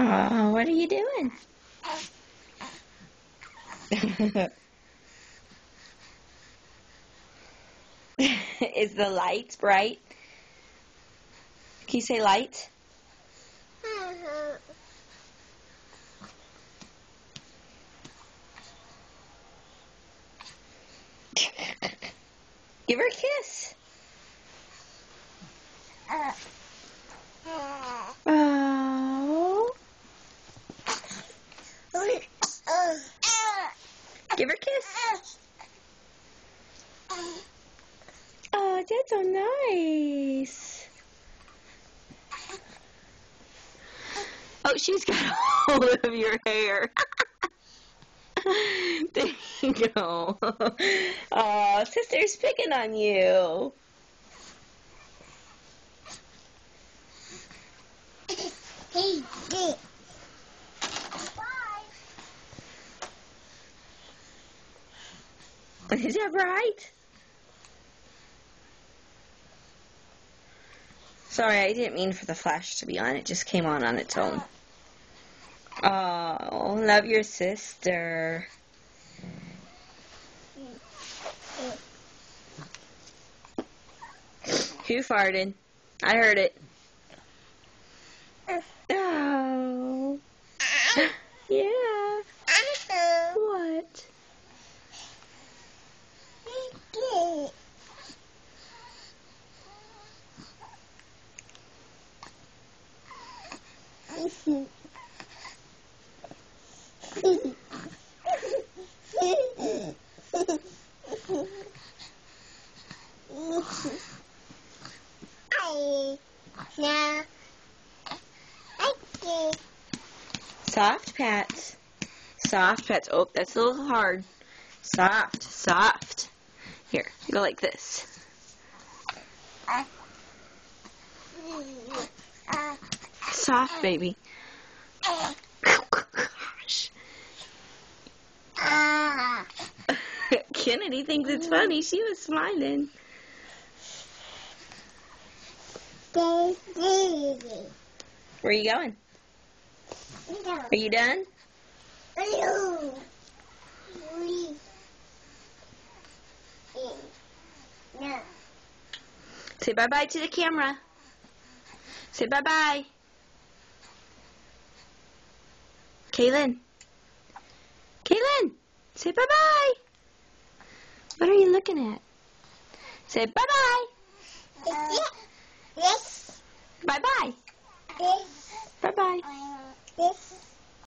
Oh, what are you doing? Is the light bright? Can you say light? Give her a kiss. Oh. Give her a kiss. Oh, that's so nice. Oh, she's got hold of your hair. There you go. Oh, sister's picking on you. Is that right? Sorry, I didn't mean for the flash to be on. It just came on its own. Oh, love your sister. Who farted? I heard it. Oh. Yeah. What? Soft pats. Soft pats. Oh, that's a little hard. Soft, soft. Here, go like this. Soft, baby. Gosh. Kennedy thinks it's funny. She was smiling. Where are you going? Are you done? Say bye-bye to the camera. Say bye-bye. Kaylin. Kaylin, say bye-bye. What are you looking at? Say bye-bye. Yes. Bye-bye. Yes. Bye-bye. Yes.